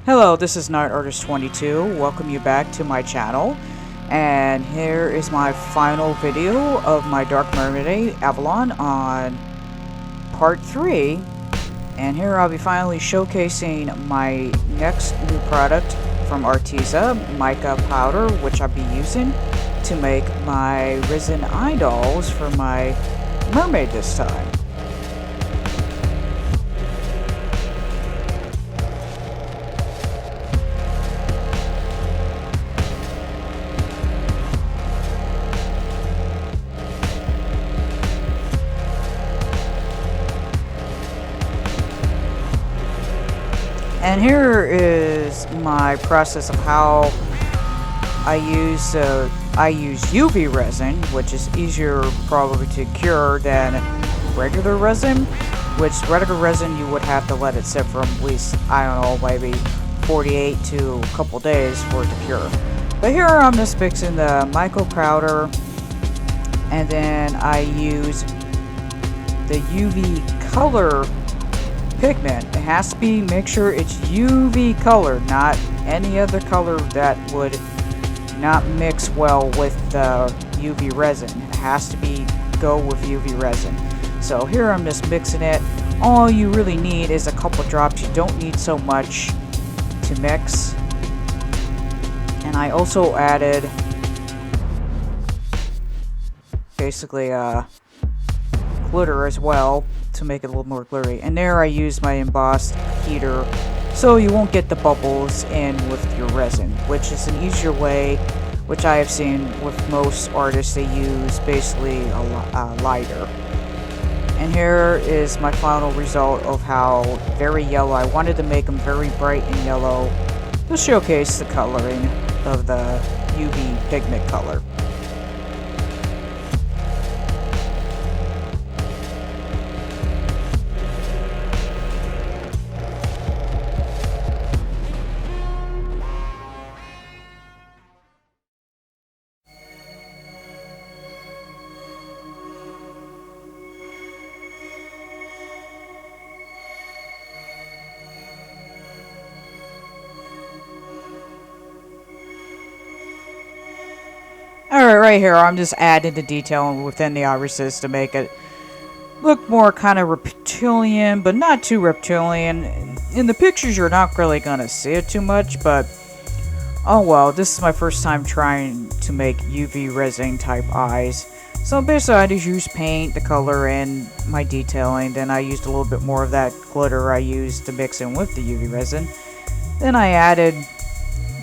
Hello, this is Night Artist 22. Welcome you back to my channel. And here is my final video of my Dark Mermaid Avalon on part 3. And here I'll be finally showcasing my next new product from Arteza, mica powder, which I'll be using to make my resin eye dolls for my mermaid this time. And here is my process of how I use UV resin, which is easier probably to cure than regular resin. Which regular resin you would have to let it sit for at least, I don't know, maybe 48 to a couple days for it to cure. But here I'm just mixing the mica powder, and then I use the UV color pigment. It has to be, make sure it's UV color, not any other color that would not mix well with the UV resin. It has to be go with UV resin. So here I'm just mixing it. All you really need is a couple drops. You don't need so much to mix. And I also added basically glitter as well to make it a little more glittery. And there I use my embossed heater so you won't get the bubbles in with your resin, which is an easier way, which I have seen with most artists. They use basically a lighter. And here is my final result of how very yellow. I wanted to make them very bright and yellow to showcase the coloring of the UV pigment color. Alright, right here, I'm just adding the detail within the irises to make it look more kind of reptilian, but not too reptilian. In the pictures, you're not really going to see it too much, but oh well, this is my first time trying to make UV resin type eyes. So basically, I just used paint, the color, and my detailing. Then I used a little bit more of that glitter I used to mix in with the UV resin. Then I added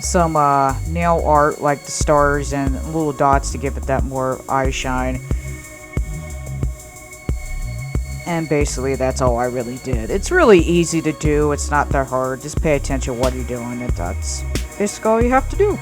some nail art like the stars and little dots to give it that more eye shine. And basically that's all I really did. It's really easy to do, it's not that hard. Just pay attention to what you're doing, and that's basically all you have to do.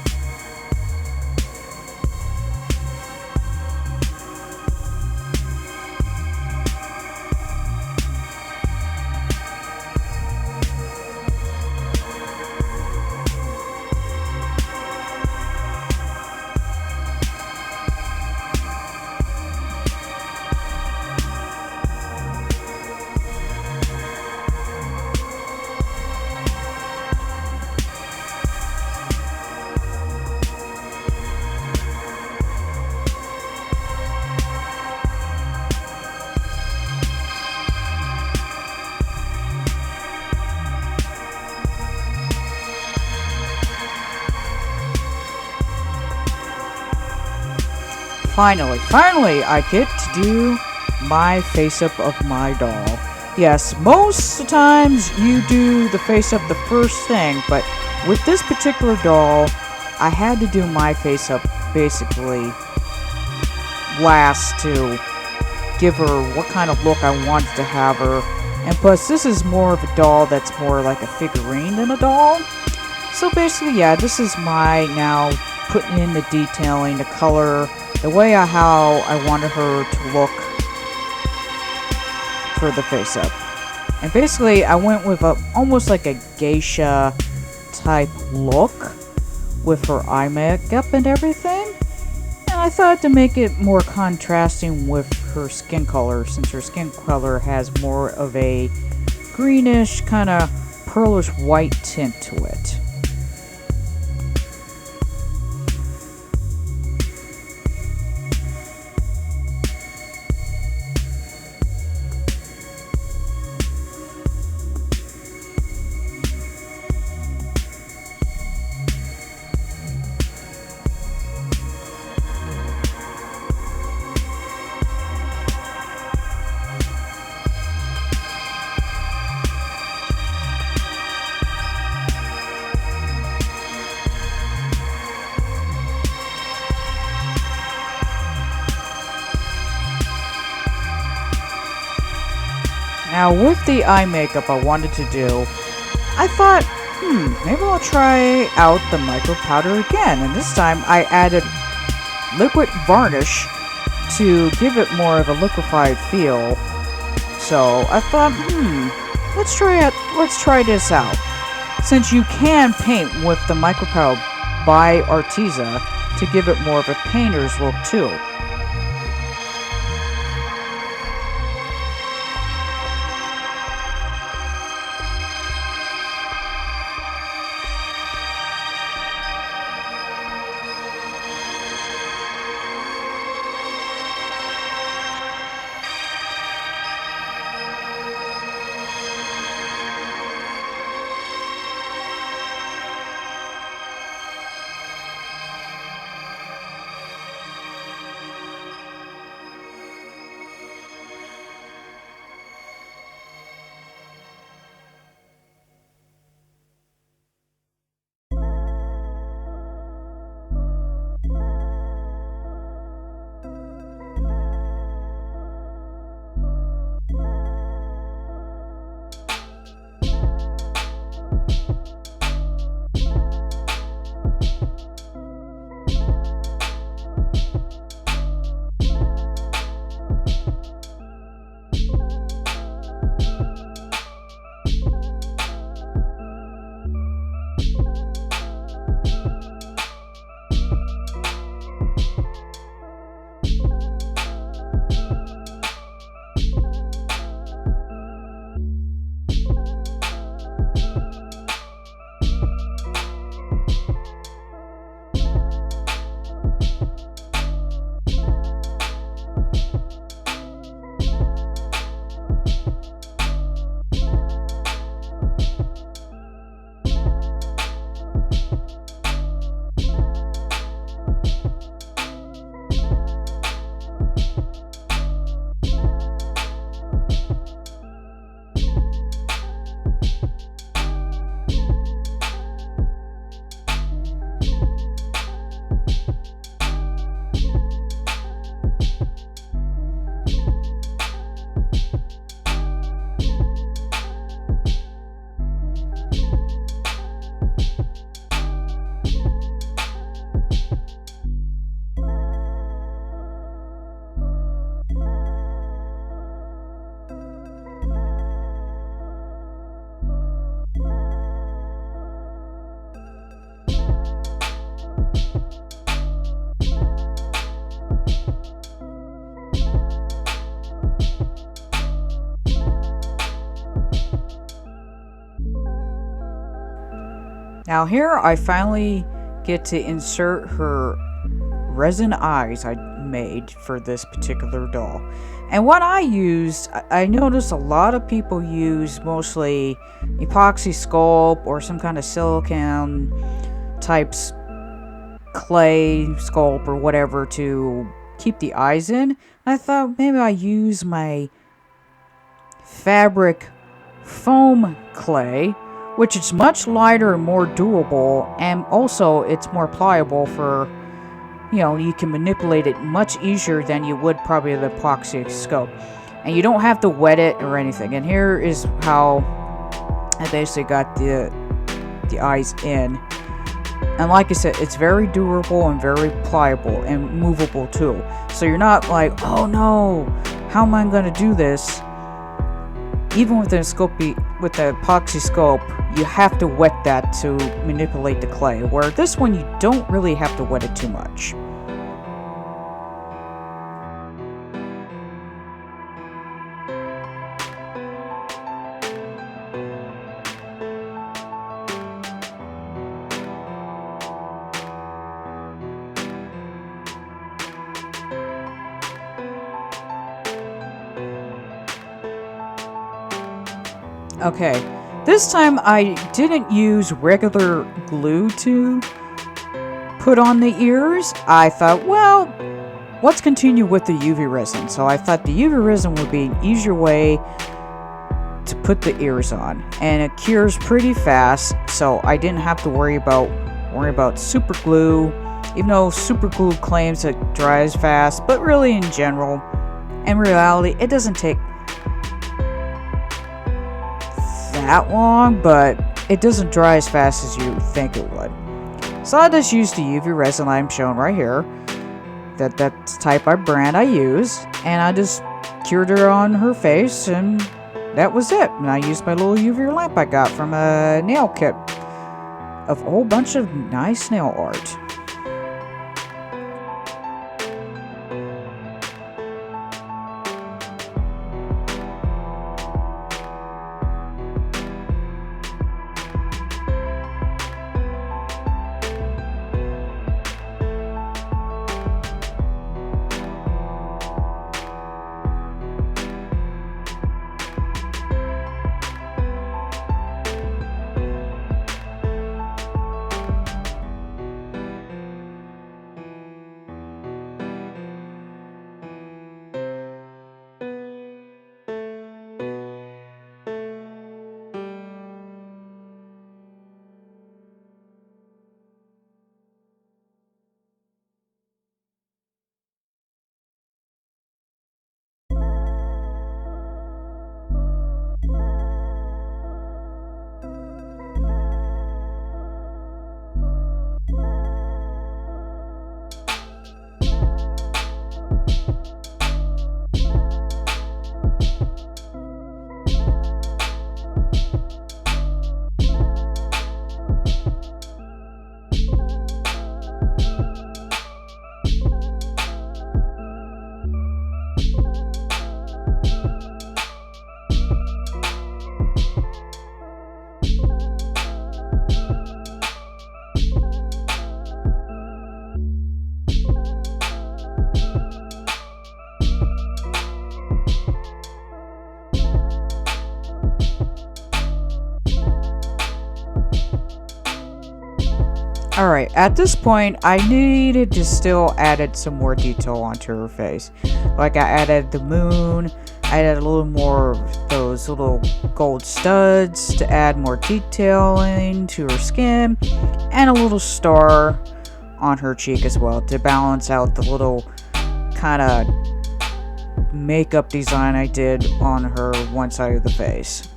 Finally, I get to do my face-up of my doll. Yes, most of the times you do the face-up the first thing, but with this particular doll, I had to do my face-up basically last to give her what kind of look I wanted to have her. And plus, this is more of a doll that's more like a figurine than a doll. So basically, yeah, this is my now putting in the detailing, the color, the way how I wanted her to look for the face up. And basically I went with almost like a geisha type look with her eye makeup and everything. And I thought to make it more contrasting with her skin color, since her skin color has more of a greenish kind of pearlish white tint to it. Now with the eye makeup I wanted to do, I thought, maybe I'll try out the micro powder again, and this time I added liquid varnish to give it more of a liquefied feel. So I thought, let's try this out. Since you can paint with the micro powder by Arteza to give it more of a painter's look too. Now here I finally get to insert her resin eyes I made for this particular doll. And what I used, I noticed a lot of people use mostly epoxy sculpt or some kind of silicone types clay sculpt or whatever to keep the eyes in. I thought maybe I use my fabric foam clay, which is much lighter and more doable, and also it's more pliable for, you can manipulate it much easier than you would probably the epoxy sculpt. And you don't have to wet it or anything. And here is how I basically got the eyes in. And like I said, it's very durable and very pliable and movable too. So you're not like, oh no, how am I going to do this? Even with the epoxy sculpt, you have to wet that to manipulate the clay. Where this one, you don't really have to wet it too much. Okay, this time I didn't use regular glue to put on the ears. I thought, well, let's continue with the UV resin. So I thought the UV resin would be an easier way to put the ears on, and it cures pretty fast, so I didn't have to worry about super glue, even though super glue claims it dries fast, but really in reality it doesn't take that long, but it doesn't dry as fast as you think it would. So I just used the UV resin I'm showing right here. That's the type of brand I use, and I just cured her on her face, and that was it. And I used my little UV lamp I got from a nail kit of a whole bunch of nice nail art. Alright, at this point, I needed to still added some more detail onto her face. Like, I added the moon, I added a little more of those little gold studs to add more detailing to her skin, and a little star on her cheek as well to balance out the little kind of makeup design I did on her one side of the face.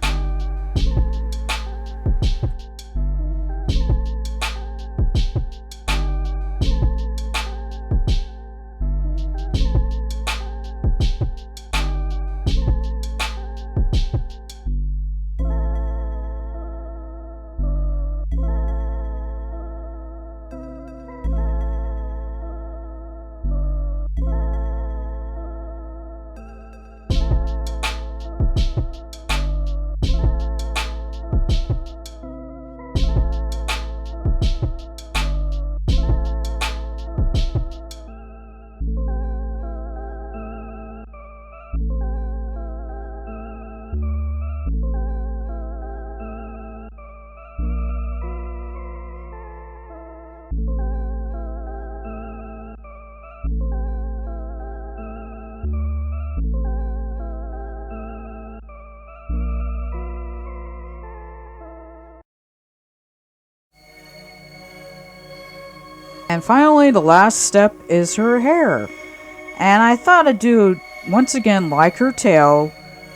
And finally, the last step is her hair. And I thought I'd do, once again, like her tail,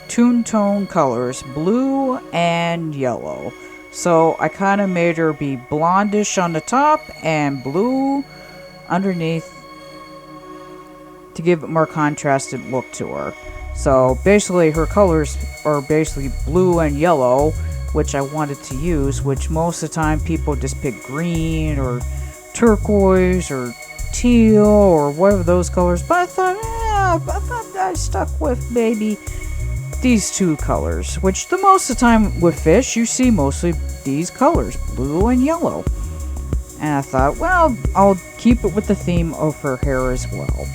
toon tone colors, blue and yellow. So I kind of made her be blondish on the top and blue underneath to give a more contrasted look to her. So basically her colors are basically blue and yellow, which I wanted to use, which most of the time people just pick green or turquoise or teal or whatever those colors, but I thought I stuck with maybe these two colors, which the most of the time with fish you see mostly these colors, blue and yellow. And I thought, well, I'll keep it with the theme of her hair as well.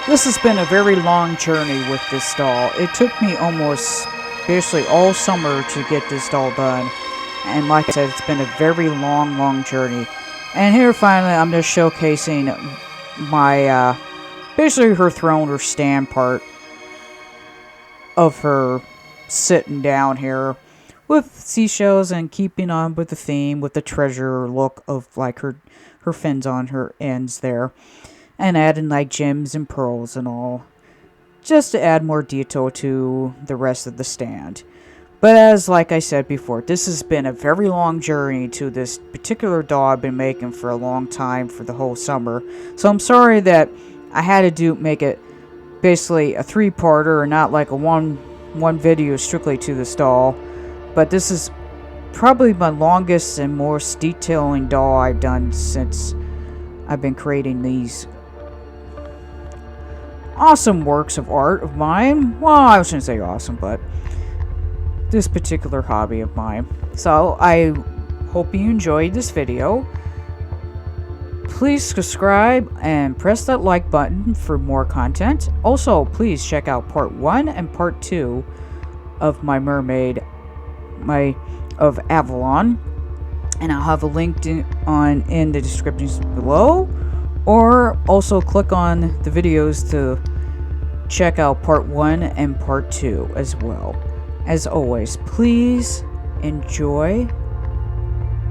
This has been a very long journey with this doll. It took me almost basically all summer to get this doll done. And like I said, it's been a very long journey. And here finally I'm just showcasing my, basically her throne or stand part of her sitting down here with seashells and keeping on with the theme with the treasure look of like her fins on her ends there. And adding like gems and pearls and all, just to add more detail to the rest of the stand. But as like I said before, this has been a very long journey to this particular doll I've been making for a long time for the whole summer. So I'm sorry that I had to make it basically a three-parter and not like a one video strictly to this doll. But this is probably my longest and most detailing doll I've done since I've been creating these awesome works of art of mine. Well, I shouldn't say awesome, but this particular hobby of mine. So I hope you enjoyed this video. Please subscribe and press that like button for more content. Also, please check out part 1 and part 2 of my mermaid of Avalon, and I'll have a link in the descriptions below, or also click on the videos to check out part 1 and part 2 as well. As always, please enjoy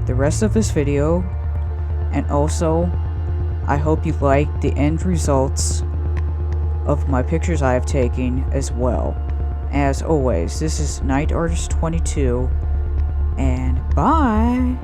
the rest of this video, and also I hope you like the end results of my pictures I have taken as well. As always, this is Night Artist 22, and bye!